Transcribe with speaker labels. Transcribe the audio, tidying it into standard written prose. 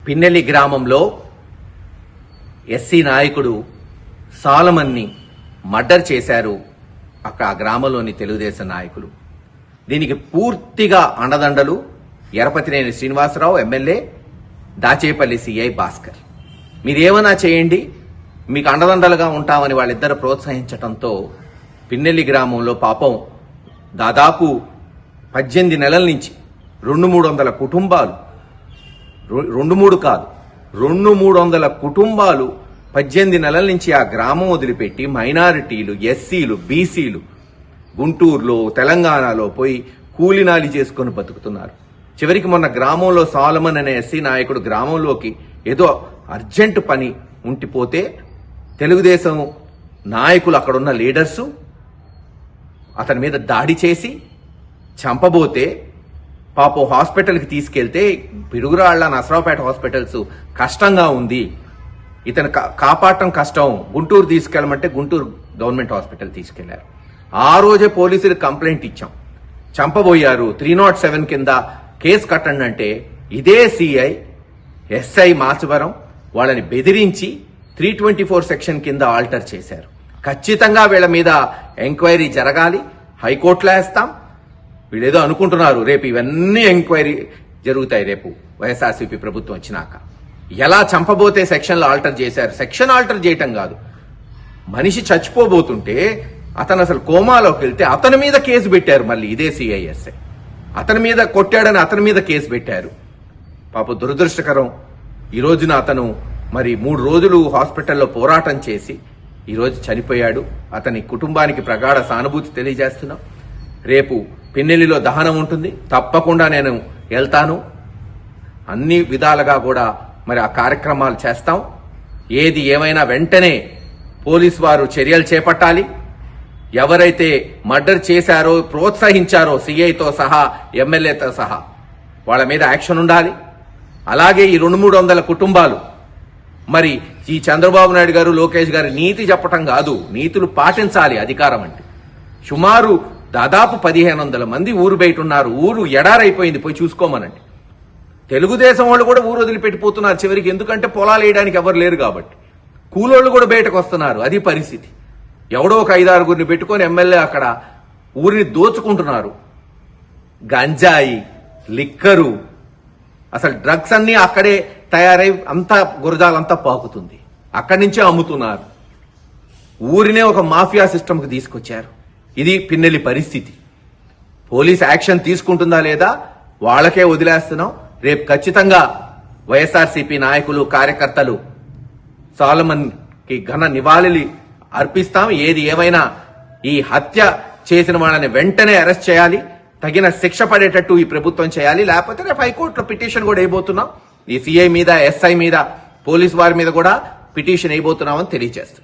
Speaker 1: పిన్నెల్లి గ్రామంలో ఎస్సీ నాయకుడు సాలమన్ని మర్డర్ చేశారు అక్కడ ఆ గ్రామంలోని తెలుగుదేశం నాయకులు. దీనికి పూర్తిగా అండదండలు ఎరపతినేని శ్రీనివాసరావు ఎమ్మెల్యే, దాచేపల్లి సిఐ భాస్కర్. మీరేమన్నా చేయండి, మీకు అండదండలుగా ఉంటామని వాళ్ళిద్దరు ప్రోత్సహించడంతో పిన్నెల్లి గ్రామంలో పాపం దాదాపు 18 నెలల నుంచి 200-300 కుటుంబాలు, 2-3 కాదు 200-300 కుటుంబాలు 18 నెలల నుంచి ఆ గ్రామం వదిలిపెట్టి మైనారిటీలు, ఎస్సీలు, బీసీలు గుంటూరులో, తెలంగాణలో పోయి కూలినాలి చేసుకుని బతుకుతున్నారు. చివరికి మొన్న గ్రామంలో సాలమన్ అనే ఎస్సీ నాయకుడు గ్రామంలోకి ఏదో అర్జెంటు పని ఉంటిపోతే తెలుగుదేశం నాయకులు, అక్కడున్న లీడర్సు అతని మీద దాడి చేసి చంపబోతే పాపం హాస్పిటల్కి తీసుకెళ్తే పిడుగురాళ్ల, నసరావుపేట హాస్పిటల్స్ కష్టంగా ఉంది, ఇతను కాపాడటం కష్టం, గుంటూరు తీసుకెళ్ళమంటే గుంటూరు గవర్నమెంట్ హాస్పిటల్ తీసుకెళ్లారు. ఆ రోజే పోలీసులకు కంప్లైంట్ ఇచ్చాం, చంపబోయారు, 307 కింద కేసు కట్టండి అంటే ఇదే సిఐ ఎస్ఐ మాచవరం వాళ్ళని బెదిరించి 324 సెక్షన్ కింద ఆల్టర్ చేశారు. ఖచ్చితంగా వీళ్ళ మీద ఎంక్వైరీ జరగాలి, హైకోర్టులో వేస్తాం. వీళ్ళేదో అనుకుంటున్నారు, రేపు ఇవన్నీ ఎంక్వైరీ జరుగుతాయి రేపు వైఎస్ఆర్సీపీ ప్రభుత్వం వచ్చినాక. ఎలా చంపబోతే సెక్షన్లు ఆల్టర్ చేశారు. సెక్షన్ ఆల్టర్ చేయటం కాదు, మనిషి చచ్చిపోబోతుంటే అతను అసలు కోమాలోకి వెళ్తే అతని మీద కేసు పెట్టారు. మళ్ళీ ఇదే సిఐఎస్ఐ అతని మీద కొట్టాడని అతని మీద కేసు పెట్టారు. పాప దురదృష్టకరం. ఈ రోజున అతను మరి 3 రోజులు హాస్పిటల్లో పోరాటం చేసి ఈరోజు చనిపోయాడు. అతని కుటుంబానికి ప్రగాఢ సానుభూతి తెలియజేస్తున్నాం. రేపు పిన్నెల్లిలో దహనం ఉంటుంది, తప్పకుండా నేను వెళ్తాను. అన్ని విధాలుగా కూడా మరి ఆ కార్యక్రమాలు చేస్తాం. ఏది ఏమైనా వెంటనే పోలీసు వారు చర్యలు చేపట్టాలి. ఎవరైతే మర్డర్ చేశారో, ప్రోత్సహించారో సిఐతో సహా, ఎమ్మెల్యేతో సహా వాళ్ళ మీద యాక్షన్ ఉండాలి. అలాగే ఈ 200-300 కుటుంబాలు, మరి ఈ చంద్రబాబు నాయుడు గారు, లోకేష్ గారు నీతి చెప్పటం కాదు, నీతులు పాటించాలి. అధికారం అంటే సుమారు దాదాపు 1500 మంది ఊరు బయట ఉన్నారు. ఊరు ఎడారైపోయింది, పోయి చూసుకోమనండి. తెలుగుదేశం వాళ్ళు కూడా ఊరు వదిలిపెట్టిపోతున్నారు చివరికి, ఎందుకంటే పొలాలు వేయడానికి ఎవరు లేరు కాబట్టి. కూలోళ్ళు కూడా బయటకు వస్తున్నారు. అది పరిస్థితి. ఎవడో ఒక 5-6 పెట్టుకొని ఎమ్మెల్యే అక్కడ ఊరిని దోచుకుంటున్నారు. గంజాయి, లిక్కరు, అసలు డ్రగ్స్ అన్నీ అక్కడే తయారై అంతా గురజాలంతా పాకుతుంది. అక్కడి నుంచే అమ్ముతున్నారు. ఊరినే ఒక మాఫియా సిస్టమ్కి తీసుకొచ్చారు. ఇది పిన్నెల్లి పరిస్థితి. పోలీస్ యాక్షన్ తీసుకుంటుందా లేదా వాళ్ళకే వదిలేస్తున్నాం. రేపు ఖచ్చితంగా వైఎస్ఆర్సీపీ నాయకులు, కార్యకర్తలు సాలమన్కి ఘన నివాళులు అర్పిస్తాం. ఏది ఏమైనా ఈ హత్య చేసిన వాళ్ళని వెంటనే అరెస్ట్ చేయాలి, తగిన శిక్ష పడేటట్టు ఈ ప్రభుత్వం చేయాలి. లేకపోతే రేపు హైకోర్టులో పిటిషన్ కూడా వేయబోతున్నాం. ఈ సిఐ మీద, ఎస్ఐ మీద, పోలీసు వారి మీద కూడా పిటిషన్ వేయబోతున్నామని తెలియజేస్తున్నాం.